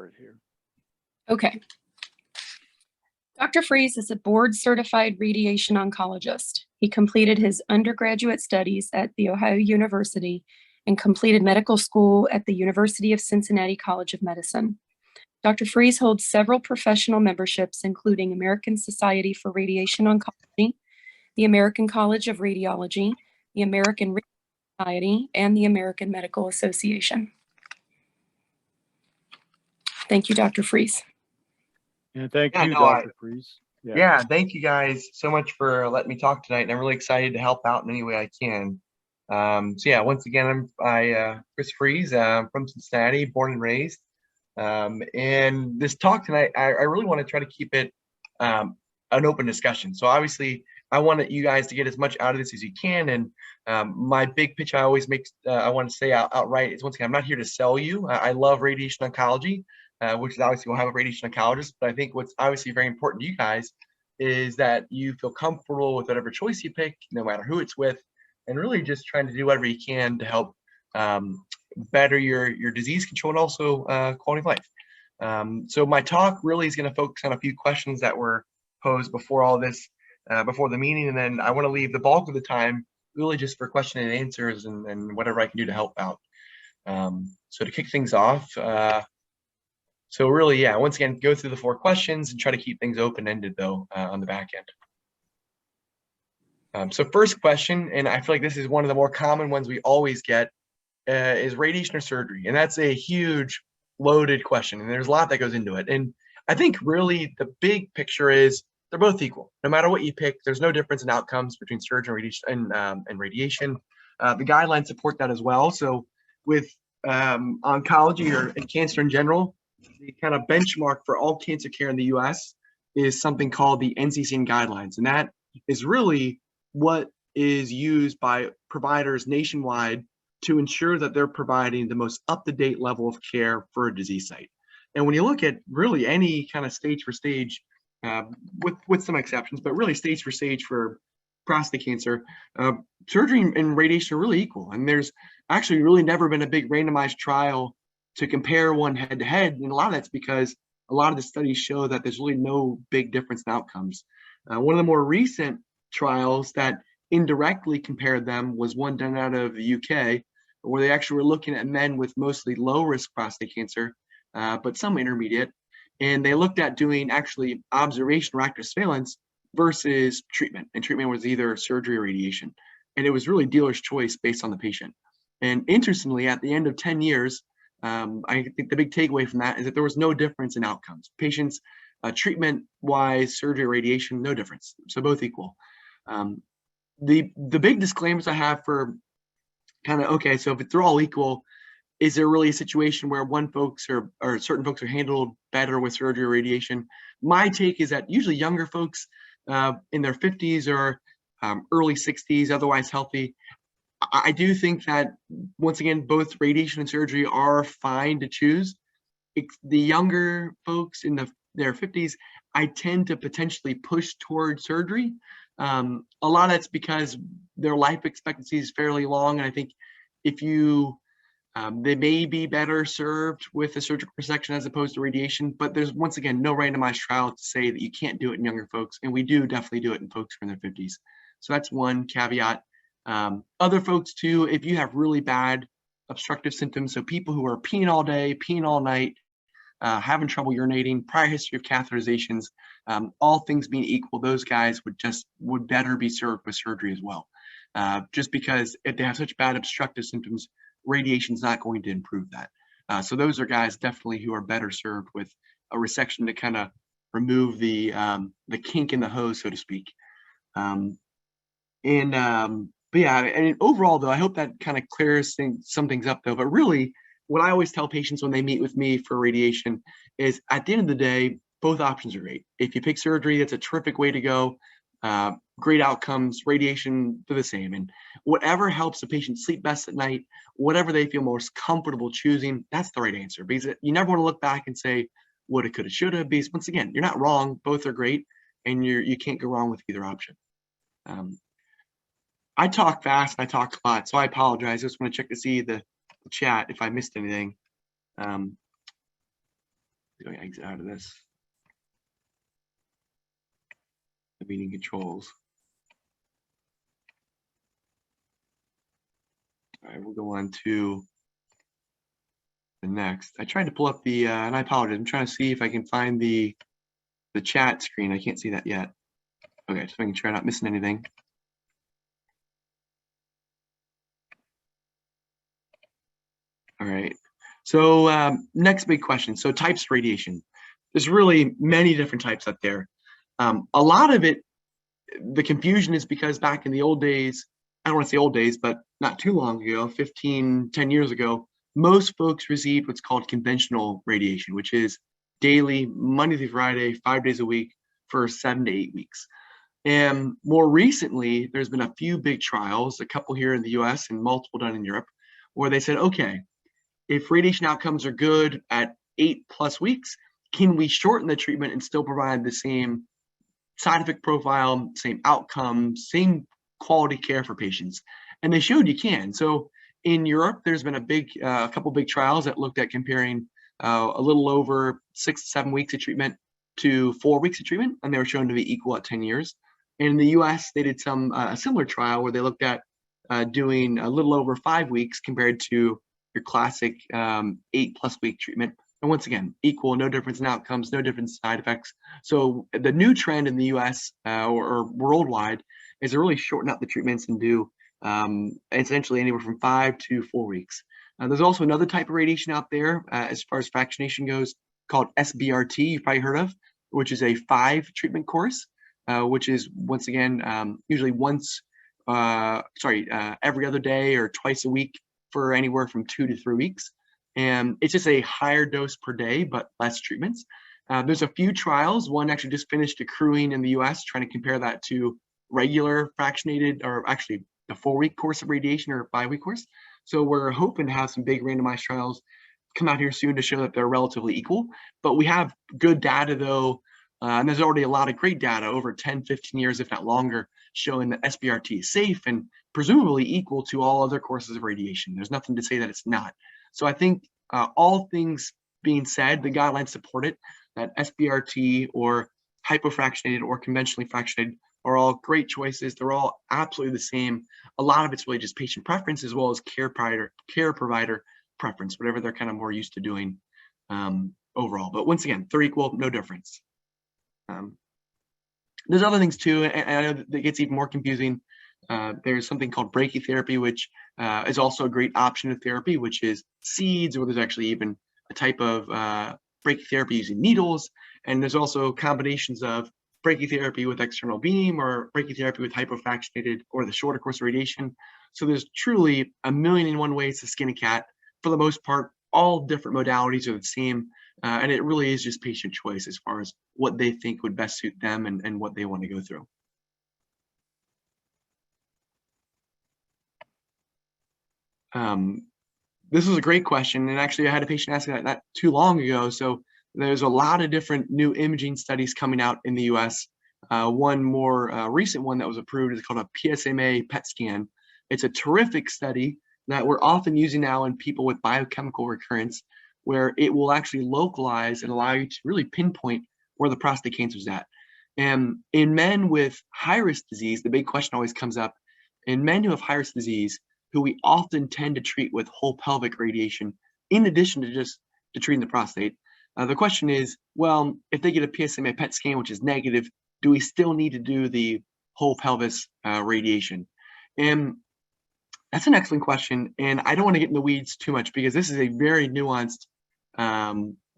start here. Okay. Dr. Freese is a board-certified radiation oncologist. He completed his undergraduate studies at The Ohio University and completed medical school at the University of Cincinnati College of Medicine. Dr. Freese holds several professional memberships, including American Society for Radiation Oncology, the American College of Radiology, the American Radiation Society, and the American Medical Association. Thank you, Dr. Freese. And thank you, Dr. Freese. Yeah, thank you guys so much for letting me talk tonight. And I'm really excited to help out in any way I can. So yeah, once again, I'm Chris Freese from Cincinnati, born and raised. And this talk tonight, I really want to try to keep it an open discussion. So obviously, I want you guys to get as much out of this as you can. And my big pitch I always make, I want to say outright is, once again, I'm not here to sell you. I love radiation oncology, which is obviously we'll have a radiation oncologist. But I think what's obviously very important to you guys is that you feel comfortable with whatever choice you pick, no matter who it's with, and really just trying to do whatever you can to help better your disease control and also quality of life. So my talk really is going to focus on a few questions that were posed before all this, before the meeting, and then I want to leave the bulk of the time really just for question and answers and whatever I can do to help out. So to kick things off, so really, yeah, once again, go through the 4 questions and try to keep things open-ended though on the back end. So first question, and I feel like this is one of the more common ones we always get, is radiation or surgery? And that's a huge loaded question, and there's a lot that goes into it. And I think really the big picture is they're both equal. No matter what you pick, there's no difference in outcomes between surgery and radiation. The guidelines support that as well. So with oncology or cancer in general, the kind of benchmark for all cancer care in the US is something called the NCCN guidelines. And that is really what is used by providers nationwide to ensure that they're providing the most up-to-date level of care for a disease site. And when you look at really any kind of stage for stage, with some exceptions, but really stage for stage for prostate cancer, surgery and radiation are really equal. And there's actually really never been a big randomized trial to compare one head to head. And a lot of that's because a lot of the studies show that there's really no big difference in outcomes. One of the more recent trials that indirectly compared them was one done out of the UK, where they actually were looking at men with mostly low risk prostate cancer, but some intermediate. And they looked at doing actually observation or active surveillance versus treatment. And treatment was either surgery or radiation. And it was really dealer's choice based on the patient. And interestingly, at the end of 10 years, I think the big takeaway from that is that there was no difference in outcomes. Patients, treatment-wise, surgery, radiation, no difference. So both equal. The big disclaimers I have for kind of, okay, so if they're all equal, is there really a situation where certain folks are handled better with surgery or radiation? My take is that usually younger folks in their 50s or early 60s, otherwise healthy, I do think that, once again, both radiation and surgery are fine to choose. The younger folks in their 50s, I tend to potentially push toward surgery. A lot of that's because their life expectancy is fairly long. And I think if they may be better served with a surgical resection as opposed to radiation, but there's, once again, no randomized trial to say that you can't do it in younger folks. And we do definitely do it in folks who are in their 50s. So that's one caveat. Other folks too, if you have really bad obstructive symptoms, so people who are peeing all day, peeing all night, having trouble urinating, prior history of catheterizations, all things being equal, those guys would better be served with surgery as well. Just because if they have such bad obstructive symptoms, radiation is not going to improve that. So those are guys definitely who are better served with a resection to kind of remove the kink in the hose, so to speak. But yeah, and overall though, I hope that kind of clears some things up though. But really, what I always tell patients when they meet with me for radiation is, at the end of the day, both options are great. If you pick surgery, that's a terrific way to go. Great outcomes. Radiation, they're the same. And whatever helps the patient sleep best at night, whatever they feel most comfortable choosing, that's the right answer. Because you never want to look back and say, woulda, coulda, shoulda. Because once again, you're not wrong. Both are great, and you can't go wrong with either option. I talk fast and I talk a lot, so I apologize. I just want to check to see the chat if I missed anything. do I exit out of this? The meeting controls. All right, we'll go on to the next. I tried to pull up the, and I apologize, I'm trying to see if I can find the chat screen. I can't see that yet. Okay, so I can try not missing anything. All right, so next big question. So types of radiation. There's really many different types out there. A lot of it, the confusion is because back in the old days, I don't want to say old days, but not too long ago, 10 years ago, most folks received what's called conventional radiation, which is daily, Monday through Friday, 5 days a week for 7 to 8 weeks. And more recently, there's been a few big trials, a couple here in the US and multiple done in Europe, where they said, okay, if radiation outcomes are good at 8+ weeks, can we shorten the treatment and still provide the same side effect profile, same outcome, same quality care for patients? And they showed you can. So in Europe, there's been a couple big trials that looked at comparing a little over 6 to 7 weeks of treatment to 4 weeks of treatment, and they were shown to be equal at 10 years. And in the US, they did a similar trial where they looked at doing a little over 5 weeks compared to your classic 8+ week treatment. And once again, equal, no difference in outcomes, no difference in side effects. So the new trend in the US or worldwide is to really shorten out the treatments and do essentially anywhere from 5 to 4 weeks. There's also another type of radiation out there as far as fractionation goes called SBRT, you've probably heard of, which is a 5 treatment course, which is once again, usually every other day or twice a week for anywhere from 2 to 3 weeks. And it's just a higher dose per day, but less treatments. There's a few trials. One actually just finished accruing in the US, trying to compare that to regular fractionated, or actually a 4-week course of radiation or a 5-week course. So we're hoping to have some big randomized trials come out here soon to show that they're relatively equal. But we have good data though, and there's already a lot of great data over 10, 15 years, if not longer, showing that SBRT is safe and presumably equal to all other courses of radiation. There's nothing to say that it's not. So I think all things being said, the guidelines support it, that SBRT or hypofractionated or conventionally fractionated are all great choices. They're all absolutely the same. A lot of it's really just patient preference as well as care provider preference, whatever they're kind of more used to doing overall. But once again, they're equal, no difference. There's other things too, and I know that gets even more confusing. There's something called brachytherapy, which is also a great option of therapy, which is seeds, or there's actually even a type of brachytherapy using needles. And there's also combinations of brachytherapy with external beam or brachytherapy with hypofractionated or the shorter course of radiation. So there's truly a million and one ways to skin a cat. For the most part, all different modalities are the same. And it really is just patient choice as far as what they think would best suit them and what they want to go through. This was a great question, and actually I had a patient ask that not too long ago. So there's a lot of different new imaging studies coming out in the US. One more recent one that was approved is called a PSA PET Scan. It's a terrific study that we're often using now in people with biochemical recurrence, where it will actually localize and allow you to really pinpoint where the prostate cancer is at. And in men with high-risk disease, the big question always comes up, in men who have high-risk disease, who we often tend to treat with whole pelvic radiation, in addition to just to treating the prostate. The question is, well, if they get a PSMA PET scan, which is negative, do we still need to do the whole pelvis radiation? And that's an excellent question. And I don't want to get in the weeds too much because this is a very nuanced,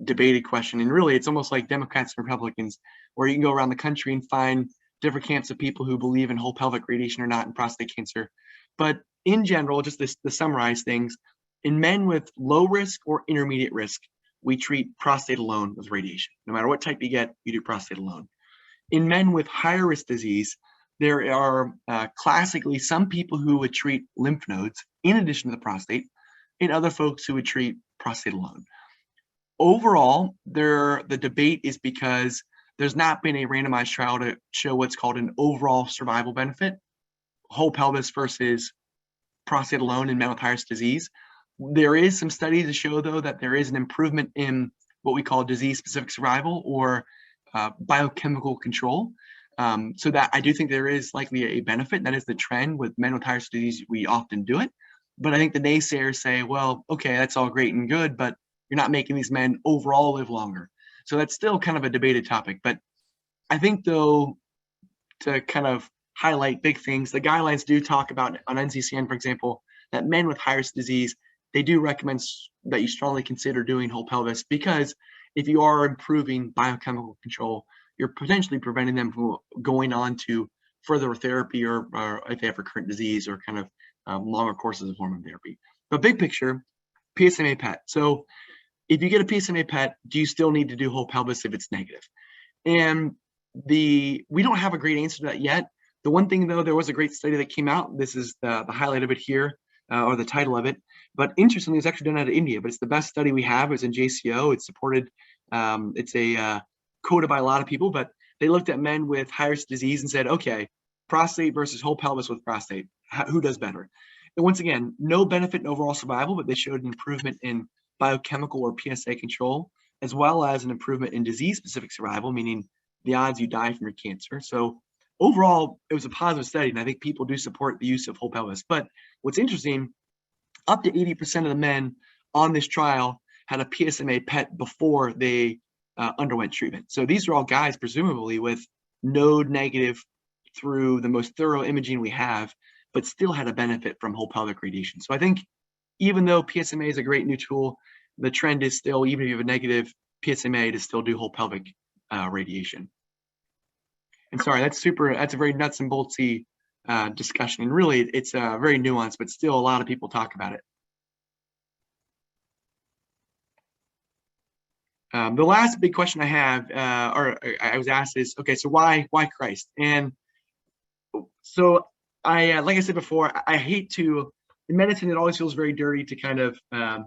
debated question. And really, it's almost like Democrats and Republicans, where you can go around the country and find different camps of people who believe in whole pelvic radiation or not in prostate cancer. But in general, just to summarize things, in men with low risk or intermediate risk, we treat prostate alone with radiation. No matter what type you get, you do prostate alone. In men with higher risk disease, there are classically some people who would treat lymph nodes in addition to the prostate, and other folks who would treat prostate alone. Overall, the debate is because there's not been a randomized trial to show what's called an overall survival benefit, whole pelvis versus prostate alone in men with high risk disease. There is some studies to show, though, that there is an improvement in what we call disease-specific survival or biochemical control. So that I do think there is likely a benefit. That is the trend with men with higher risk disease. We often do it. But I think the naysayers say, well, okay, that's all great and good, but you're not making these men overall live longer. So that's still kind of a debated topic. But I think, though, to kind of highlight big things, the guidelines do talk about on NCCN, for example, that men with high risk disease, they do recommend that you strongly consider doing whole pelvis, because if you are improving biochemical control, you're potentially preventing them from going on to further therapy or if they have recurrent disease or kind of longer courses of hormone therapy. But big picture, PSMA PET. So if you get a PSMA PET, do you still need to do whole pelvis if it's negative? And we don't have a great answer to that yet. The one thing, though, there was a great study that came out. This is the highlight of it here, or the title of it. But interestingly, it's actually done out of India, but it's the best study we have. It's in JCO. It's supported. It's quoted by a lot of people, but they looked at men with high risk disease and said, okay, prostate versus whole pelvis with prostate, who does better? And once again, no benefit in overall survival, but they showed an improvement in biochemical or PSA control, as well as an improvement in disease-specific survival, meaning the odds you die from your cancer. So overall, it was a positive study, and I think people do support the use of whole pelvis. But what's interesting, up to 80% of the men on this trial had a PSMA PET before they underwent treatment. So these are all guys, presumably, with node negative through the most thorough imaging we have, but still had a benefit from whole pelvic radiation. So I think even though PSMA is a great new tool, the trend is still, even if you have a negative PSMA, to still do whole pelvic radiation. And sorry, that's a very nuts and boltsy discussion. And really, it's very nuanced, but still a lot of people talk about it. The last big question I have, or I was asked, is, okay, so why Christ? And so like I said before, I hate to, in medicine, it always feels very dirty to kind of, I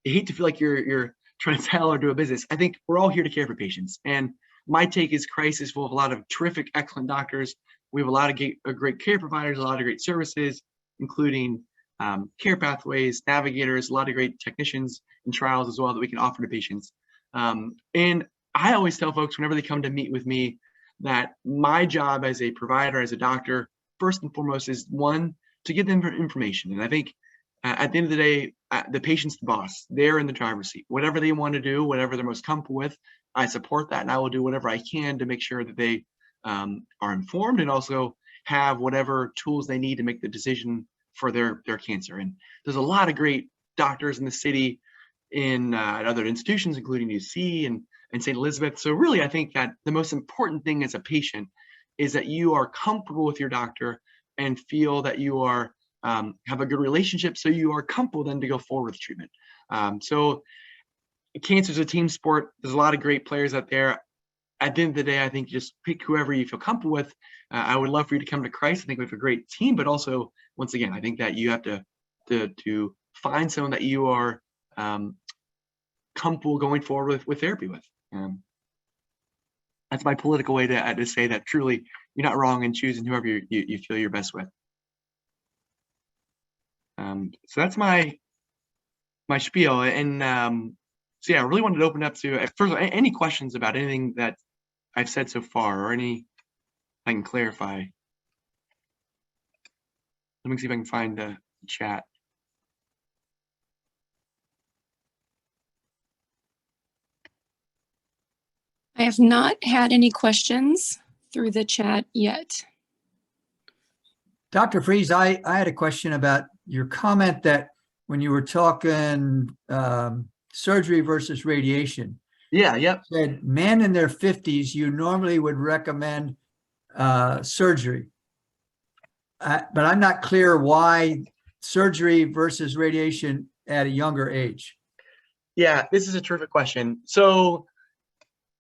hate to feel like you're trying to sell or do a business. I think we're all here to care for patients. And my take is Christ is full of a lot of terrific, excellent doctors. We have a lot of great care providers, a lot of great services, including care pathways, navigators, a lot of great technicians and trials as well that we can offer to patients. And I always tell folks whenever they come to meet with me that my job as a provider, as a doctor, first and foremost is, one, to give them information. And I think at the end of the day, the patient's the boss. They're in the driver's seat. Whatever they want to do, whatever they're most comfortable with, I support that, and I will do whatever I can to make sure that they are informed and also have whatever tools they need to make the decision for their cancer. And there's a lot of great doctors in the city, in other institutions, including UC and St. Elizabeth. So really, I think that the most important thing as a patient is that you are comfortable with your doctor and feel that you are have a good relationship, so you are comfortable then to go forward with treatment. So cancer is a team sport. There's a lot of great players out there. At the end of the day, I think just pick whoever you feel comfortable with. I would love for you to come to Christ. I think we have a great team, but also, once again, I think that you have to find someone that you are comfortable going forward with therapy with. That's my political way to say that truly you're not wrong in choosing whoever you feel you're best with. So that's my spiel. And so yeah, I really wanted to open up to, first of all, any questions about anything that I've said so far, or any I can clarify. Let me see if I can find the chat. I have not had any questions through the chat yet. Dr. Freese, I had a question about your comment that when you were talking surgery versus radiation. Yeah, yep. Said men in their 50s, you normally would recommend surgery. But I'm not clear why surgery versus radiation at a younger age. Yeah, this is a terrific question. So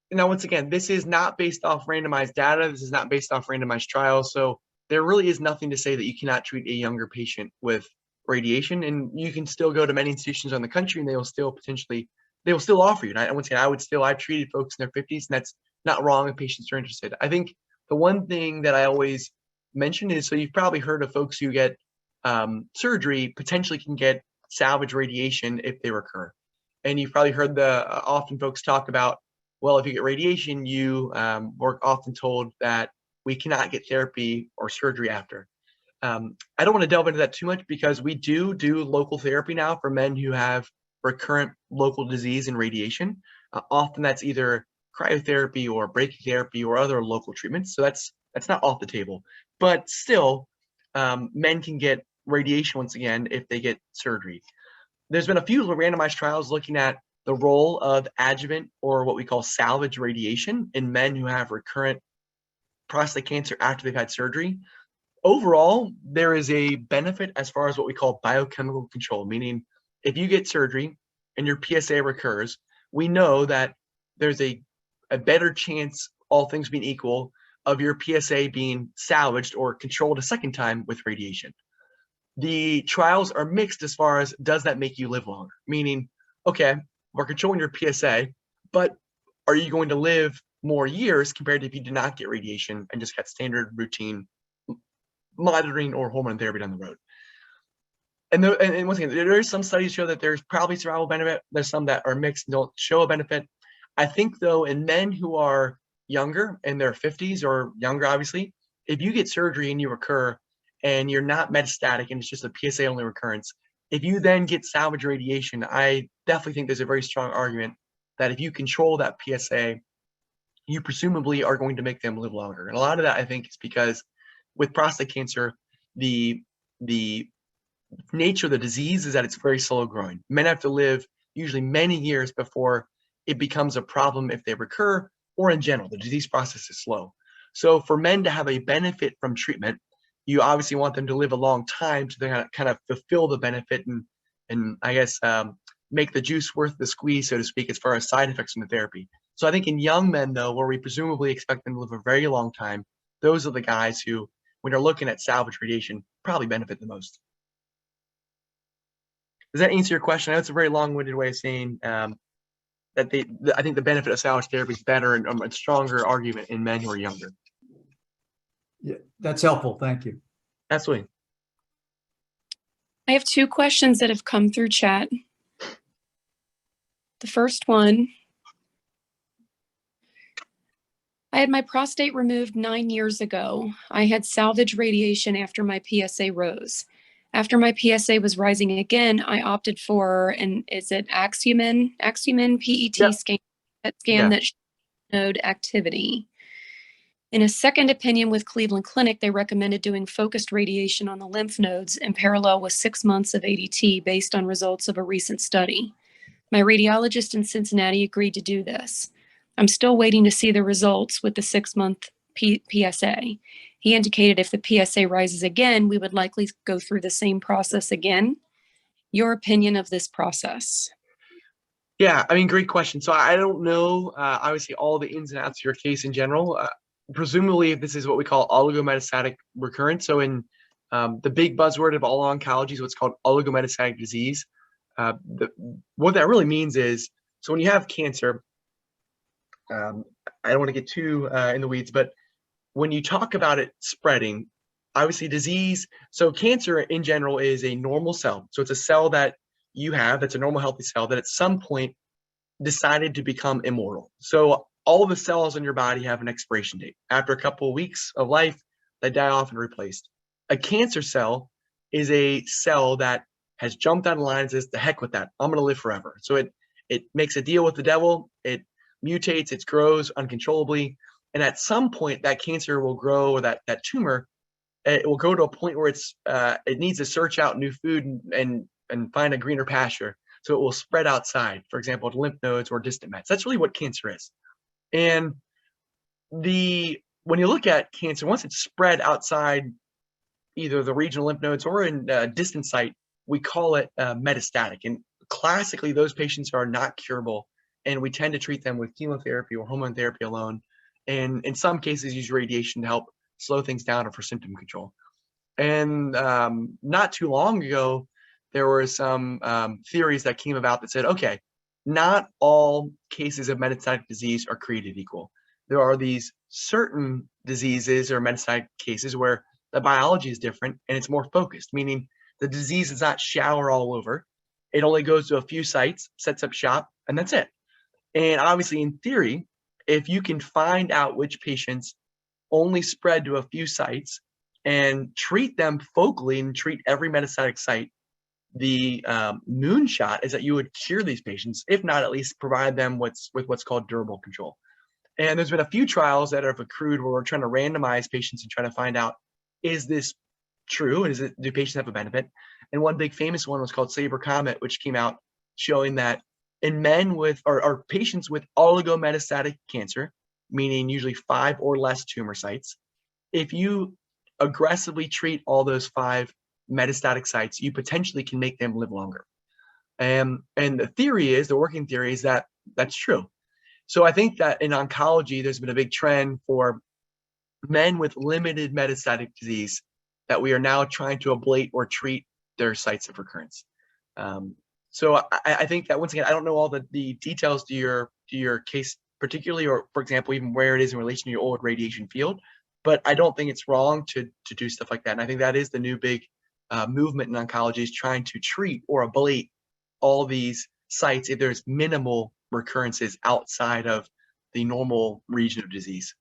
now, once again, this is not based off randomized data. This is not based off randomized trials. So there really is nothing to say that you cannot treat a younger patient with radiation, and you can still go to many institutions around the country and they will still offer you. And once again, I've treated folks in their 50s, and that's not wrong if patients are interested. I think the one thing that I always mention is, so you've probably heard of folks who get surgery potentially can get salvage radiation if they recur. And you've probably heard the often folks talk about, well, if you get radiation, we're often told that we cannot get therapy or surgery after. I don't want to delve into that too much because we do local therapy now for men who have recurrent local disease and radiation. Often that's either cryotherapy or brachytherapy or other local treatments. So that's not off the table. But still, men can get radiation once again if they get surgery. There's been a few randomized trials looking at the role of adjuvant or what we call salvage radiation in men who have recurrent prostate cancer after they've had surgery. Overall, there is a benefit as far as what we call biochemical control, meaning if you get surgery and your PSA recurs, we know that there's a better chance, all things being equal, of your PSA being salvaged or controlled a second time with radiation. The trials are mixed as far as, does that make you live longer? Meaning, okay, we're controlling your PSA, but are you going to live more years compared to if you did not get radiation and just got standard routine monitoring or hormone therapy down the road? And once again, there are some studies show that there's probably survival benefit. There's some that are mixed and don't show a benefit. I think though, in men who are younger, in their 50s or younger, obviously, if you get surgery and you recur and you're not metastatic and it's just a PSA only recurrence, if you then get salvage radiation, I definitely think there's a very strong argument that if you control that PSA, you presumably are going to make them live longer. And a lot of that, I think, is because with prostate cancer, the nature of the disease is that it's very slow growing. Men have to live usually many years before it becomes a problem if they recur, or in general, the disease process is slow. So for men to have a benefit from treatment, you obviously want them to live a long time to kind of fulfill the benefit and I guess make the juice worth the squeeze, so to speak, as far as side effects from the therapy. So I think in young men, though, where we presumably expect them to live a very long time, those are the guys who, when you're looking at salvage radiation, probably benefit the most. Does that answer your question? I know it's a very long-winded way of saying that I think the benefit of salvage therapy is better and a stronger argument in men who are younger. Yeah, that's helpful. Thank you. Absolutely. I have two questions that have come through chat. The first one, I had my prostate removed 9 years ago. I had salvage radiation after my PSA rose. After my PSA was rising again, I opted for is it Axumin PET Yep. scan that showed activity. In a second opinion with Cleveland Clinic, they recommended doing focused radiation on the lymph nodes in parallel with 6 months of ADT based on results of a recent study. My radiologist in Cincinnati agreed to do this. I'm still waiting to see the results with the 6-month PSA. He indicated if the PSA rises again, we would likely go through the same process again. Your opinion of this process? Yeah, I mean, great question. So I don't know, obviously, all the ins and outs of your case in general. Presumably, this is what we call oligometastatic recurrence. So in the big buzzword of all oncology is what's called oligometastatic disease. What that really means is, so when you have cancer, I don't want to get too in the weeds, but when you talk about it spreading, obviously disease, so cancer in general is a normal cell. So it's a cell that you have, that's a normal healthy cell that at some point decided to become immortal. So all of the cells in your body have an expiration date. After a couple of weeks of life, they die off and replaced. A cancer cell is a cell that has jumped on the line and says, the heck with that, I'm going to live forever. So it makes a deal with the devil, it mutates, it grows uncontrollably, and at some point that cancer will grow, or that tumor, it will go to a point where it needs to search out new food and find a greener pasture. So it will spread outside, for example, to lymph nodes or distant mets. That's really what cancer is. And when you look at cancer, once it's spread outside either the regional lymph nodes or in a distant site, we call it metastatic. And classically, those patients are not curable, and we tend to treat them with chemotherapy or hormone therapy alone, and in some cases use radiation to help slow things down or for symptom control. And not too long ago, there were some theories that came about that said, okay, not all cases of metastatic disease are created equal. There are these certain diseases or metastatic cases where the biology is different and it's more focused, meaning the disease does not shower all over. It only goes to a few sites, sets up shop, and that's it. And obviously, in theory, if you can find out which patients only spread to a few sites and treat them focally and treat every metastatic site, the moonshot is that you would cure these patients, if not at least provide them with what's called durable control. And there's been a few trials that have accrued where we're trying to randomize patients and try to find out, is this true? And do patients have a benefit? And one big famous one was called Saber Comet, which came out showing that in men with, or patients with oligometastatic cancer, meaning usually 5 or less tumor sites, if you aggressively treat all those 5 metastatic sites, you potentially can make them live longer. And the working theory is that that's true. So I think that in oncology, there's been a big trend for men with limited metastatic disease that we are now trying to ablate or treat their sites of recurrence. So I think that, once again, I don't know all the details to your case particularly, or for example, even where it is in relation to your old radiation field, but I don't think it's wrong to do stuff like that. And I think that is the new big movement in oncology, is trying to treat or ablate all these sites if there's minimal recurrences outside of the normal region of disease.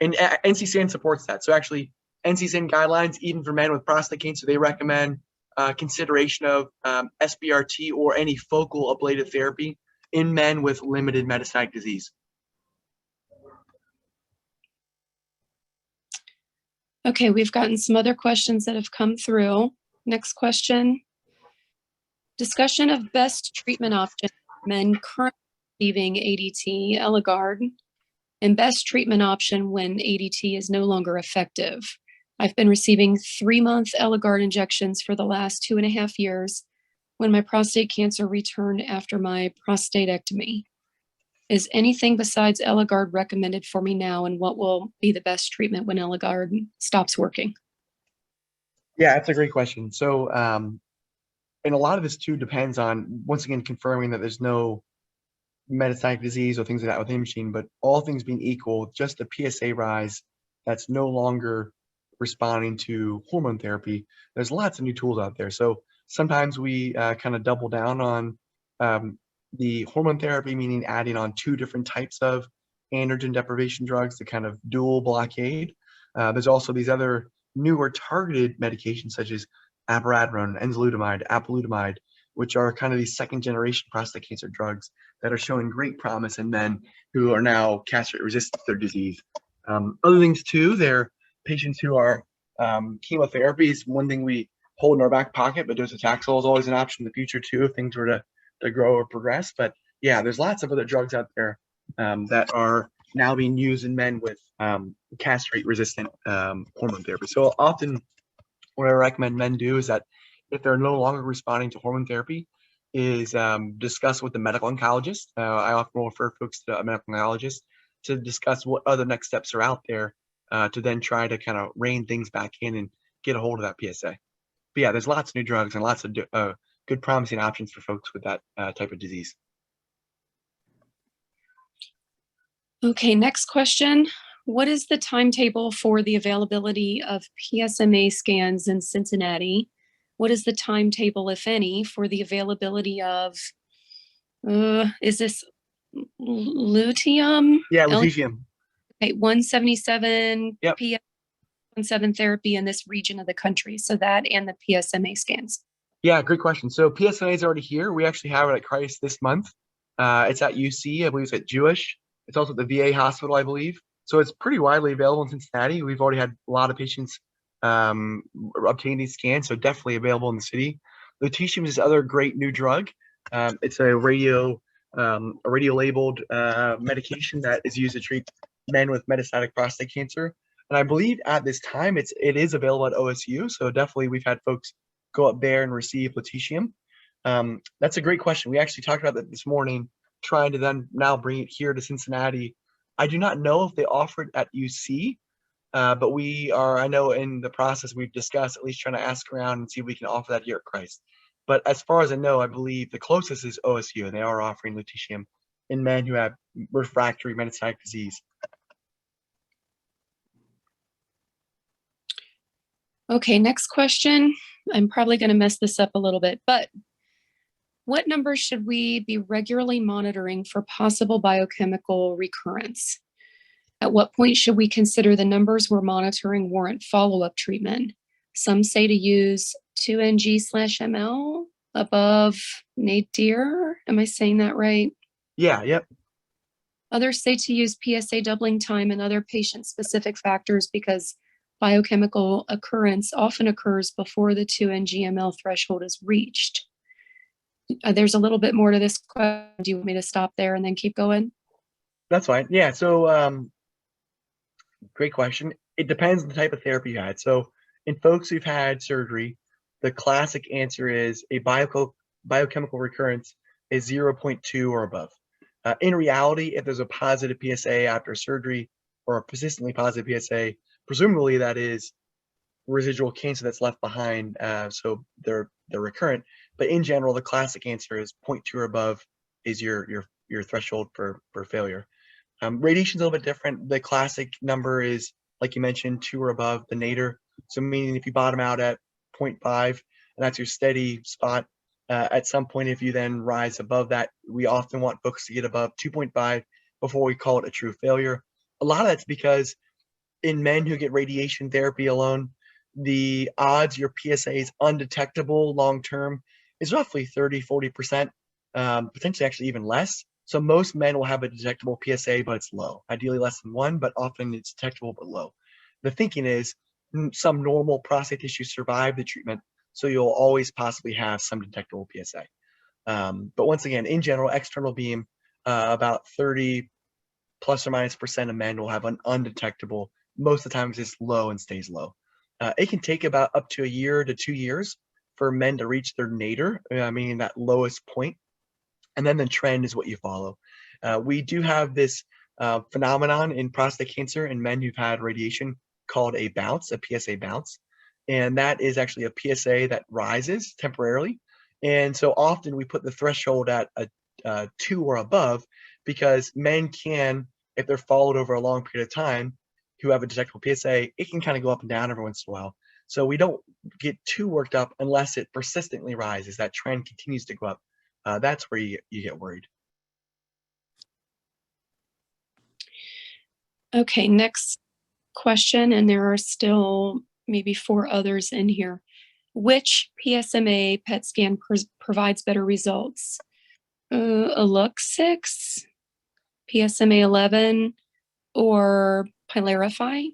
And NCCN supports that. So actually, NCCN guidelines, even for men with prostate cancer, they recommend consideration of SBRT or any focal ablative therapy in men with limited metastatic disease. Okay, we've gotten some other questions that have come through. Next question. Discussion of best treatment options for men currently receiving ADT, Eligard, and best treatment option when ADT is no longer effective. I've been receiving 3-month Eligard injections for the last 2.5 years when my prostate cancer returned after my prostatectomy. Is anything besides Eligard recommended for me now, and what will be the best treatment when Eligard stops working? Yeah, that's a great question. So, and a lot of this too depends on, once again, confirming that there's no metastatic disease or things like that with the machine, but all things being equal, just the PSA rise that's no longer responding to hormone therapy. There's lots of new tools out there. So sometimes we kind of double down on the hormone therapy, meaning adding on 2 different types of androgen deprivation drugs to kind of dual blockade. There's also these other newer targeted medications such as abiraterone, enzalutamide, apalutamide, which are kind of these 2nd-generation prostate cancer drugs that are showing great promise in men who are now castrate-resistant to their disease. Other things too, they're patients who are chemotherapy is one thing we hold in our back pocket, but docetaxel is always an option in the future too if things were to grow or progress. But yeah, there's lots of other drugs out there that are now being used in men with castrate-resistant hormone therapy. So often what I recommend men do is that if they're no longer responding to hormone therapy, is discuss with the medical oncologist. I often will refer folks to a medical oncologist to discuss what other next steps are out there to then try to kind of rein things back in and get a hold of that PSA. But yeah, there's lots of new drugs and lots of good promising options for folks with that type of disease. Okay, next question. What is the timetable for the availability of PSMA scans in Cincinnati? What is the timetable, if any, for the availability of, is this luteum? Yeah, lutetium. Okay, 177 Yep. PSA therapy in this region of the country. So that and the PSMA scans. Yeah, great question. So PSMA is already here. We actually have it at Christ this month. It's at UC, I believe it's at Jewish. It's also at the VA hospital, I believe. So it's pretty widely available in Cincinnati. We've already had a lot of patients obtain these scans, so definitely available in the city. Lutetium is another great new drug. It's a radio labeled medication that is used to treat men with metastatic prostate cancer. And I believe at this time it is available at OSU. So definitely we've had folks go up there and receive lutetium. That's a great question. We actually talked about that this morning, trying to then now bring it here to Cincinnati. I do not know if they offer it at UC, but we are, I know in the process we've discussed at least trying to ask around and see if we can offer that here at Christ. But as far as I know, I believe the closest is OSU, and they are offering lutetium in men who have refractory metastatic disease. Okay, next question. I'm probably going to mess this up a little bit, but what numbers should we be regularly monitoring for possible biochemical recurrence? At what point should we consider the numbers we're monitoring warrant follow-up treatment? Some say to use 2 ng/ml above nadir. Am I saying that right? Yeah, yep. Others say to use PSA doubling time and other patient-specific factors because biochemical occurrence often occurs before the 2 ng/ml threshold is reached. There's a little bit more to this question. Do you want me to stop there and then keep going? That's fine. Yeah. So, great question. It depends on the type of therapy you had. So, in folks who've had surgery, the classic answer is a biochemical recurrence is 0.2 or above. In reality, if there's a positive PSA after surgery or a persistently positive PSA, presumably that is residual cancer that's left behind. So they're recurrent. But in general, the classic answer is 0.2 or above is your threshold for failure. Radiation's a little bit different. The classic number is, like you mentioned, 2 or above the nadir. So meaning if you bottom out at 0.5, and that's your steady spot, at some point, if you then rise above that, we often want folks to get above 2.5 before we call it a true failure. A lot of that's because in men who get radiation therapy alone, the odds your PSA is undetectable long-term is roughly 30–40%, potentially actually even less. So most men will have a detectable PSA, but it's low, ideally less than 1, but often it's detectable but low. The thinking is some normal prostate tissue survive the treatment, so you'll always possibly have some detectable PSA. But once again, in general, external beam, about 30 plus or minus % of men will have an undetectable. Most of the times it's low and stays low. It can take about up to a year to 2 years for men to reach their nadir, meaning that lowest point. And then the trend is what you follow. We do have this phenomenon in prostate cancer in men who've had radiation called a bounce, a PSA bounce. And that is actually a PSA that rises temporarily. And so often we put the threshold at a 2 or above because men can, if they're followed over a long period of time, who have a detectable PSA, it can kind of go up and down every once in a while. So we don't get too worked up unless it persistently rises. That trend continues to go up. That's where you get worried. Okay, next question, and there are still maybe 4 others in here. Which PSMA PET scan provides better results? Alluxix, PSMA 11, or Pylarify?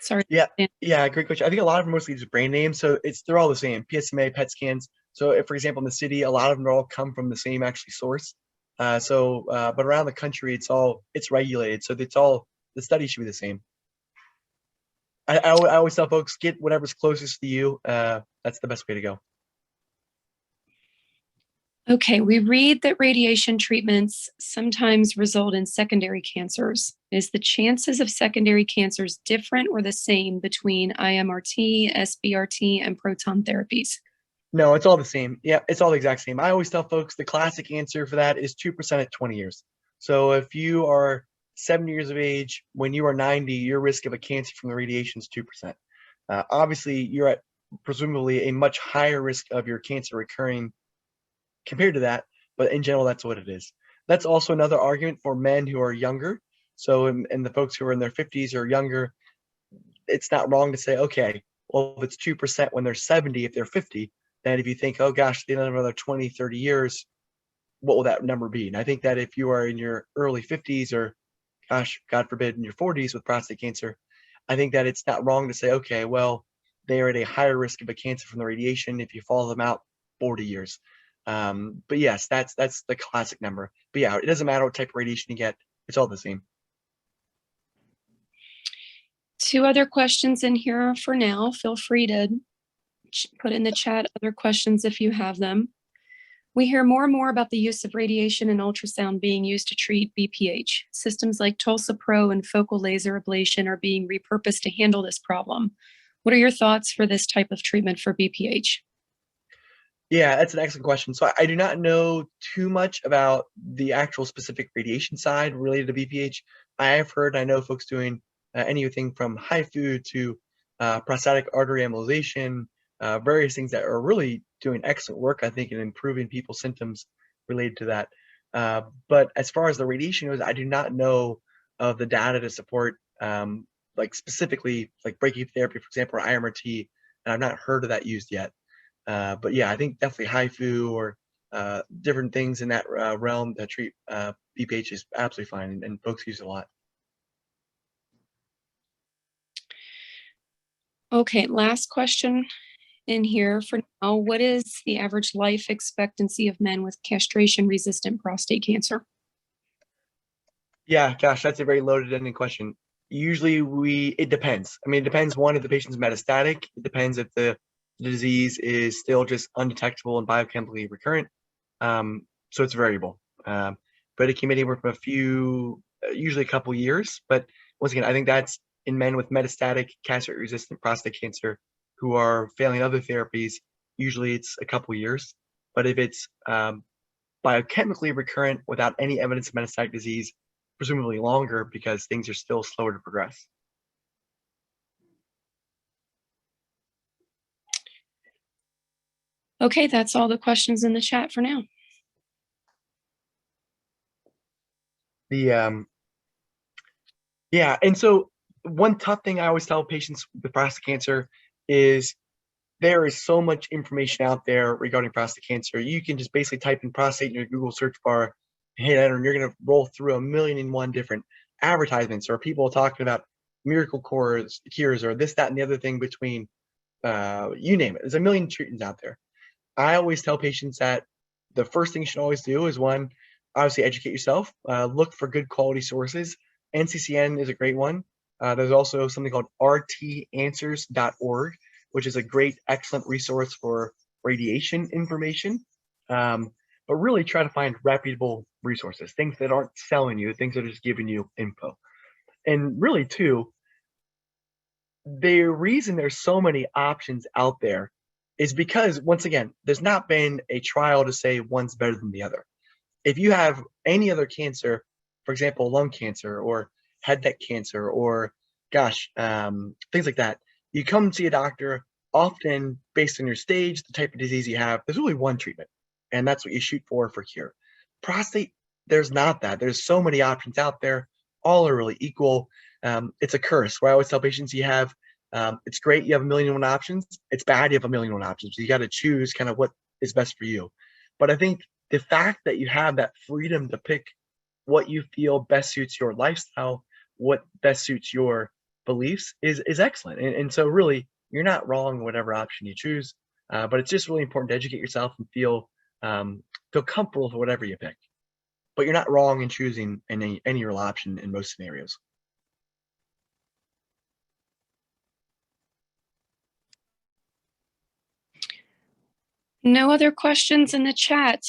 Sorry. Yeah, great question. I think a lot of them mostly just brand names, so they're all the same. PSMA PET scans. So if, for example, in the city, a lot of them all come from the same actually source. But around the country, it's regulated, so the study should be the same. I always tell folks, get whatever's closest to you. That's the best way to go. Okay, we read that radiation treatments sometimes result in secondary cancers. Is the chances of secondary cancers different or the same between IMRT, SBRT, and proton therapies? No, it's all the same. Yeah, it's all the exact same. I always tell folks the classic answer for that is 2% at 20 years. So if you are 70 years of age, when you are 90, your risk of a cancer from the radiation is 2%. Obviously, you're at presumably a much higher risk of your cancer recurring compared to that, but in general, that's what it is. That's also another argument for men who are younger. So and the folks who are in their 50s or younger, it's not wrong to say, okay, well, if it's 2% when they're 70, if they're 50, then if you think, oh gosh, they have another 20, 30 years, what will that number be? And I think that if you are in your early 50s or, gosh, God forbid, in your 40s with prostate cancer, I think that it's not wrong to say, okay, well, they are at a higher risk of a cancer from the radiation if you follow them out 40 years. But yes, that's the classic number. But yeah, it doesn't matter what type of radiation you get. It's all the same. 2 other questions in here for now. Feel free to put in the chat other questions if you have them. We hear more and more about the use of radiation and ultrasound being used to treat BPH. Systems like Tulsa Pro and focal laser ablation are being repurposed to handle this problem. What are your thoughts for this type of treatment for BPH? Yeah, that's an excellent question. So I do not know too much about the actual specific radiation side related to BPH. I have heard, I know folks doing anything from HIFU to prostatic artery embolization, various things that are really doing excellent work, I think, in improving people's symptoms related to that. But as far as the radiation goes, I do not know of the data to support, like specifically like brachytherapy, for example, or IMRT, and I've not heard of that used yet. But yeah, I think definitely HIFU or different things in that realm that treat BPH is absolutely fine, and folks use it a lot. Okay, last question in here for now. What is the average life expectancy of men with castration-resistant prostate cancer? Yeah, gosh, that's a very loaded ending question. Usually it depends. I mean, it depends, one, if the patient's metastatic. It depends if the disease is still just undetectable and biochemically recurrent. So it's variable. But it can be anywhere from a few, usually a couple years. But once again, I think that's in men with metastatic castrate-resistant prostate cancer who are failing other therapies. Usually it's a couple years. But if it's biochemically recurrent without any evidence of metastatic disease, presumably longer, because things are still slower to progress. Okay, that's all the questions in the chat for now. Yeah, and so one tough thing I always tell patients with prostate cancer is there is so much information out there regarding prostate cancer. You can just basically type in prostate in your Google search bar, hit enter, and you're going to roll through 1,000,001 different advertisements or people talking about miracle cures or this, that, and the other thing between, you name it. There's a million treatments out there. I always tell patients that the first thing you should always do is, one, obviously educate yourself, look for good quality sources. NCCN is a great one. There's also something called rtanswers.org, which is a great, excellent resource for radiation information. But really try to find reputable resources, things that aren't selling you, things that are just giving you info. And really, too, the reason there's so many options out there is because, once again, there's not been a trial to say one's better than the other. If you have any other cancer, for example, lung cancer or head neck cancer or, gosh, things like that, you come see a doctor, often based on your stage, the type of disease you have, there's really one treatment, and that's what you shoot for cure. Prostate, there's not that. There's so many options out there. All are really equal. It's a curse where I always tell patients it's great you have 1,000,001 options. It's bad you have 1,000,001 options. You got to choose kind of what is best for you. But I think the fact that you have that freedom to pick what you feel best suits your lifestyle, what best suits your beliefs is excellent. And so really, you're not wrong in whatever option you choose. But it's just really important to educate yourself and feel comfortable with whatever you pick. But you're not wrong in choosing any real option in most scenarios. No other questions in the chat.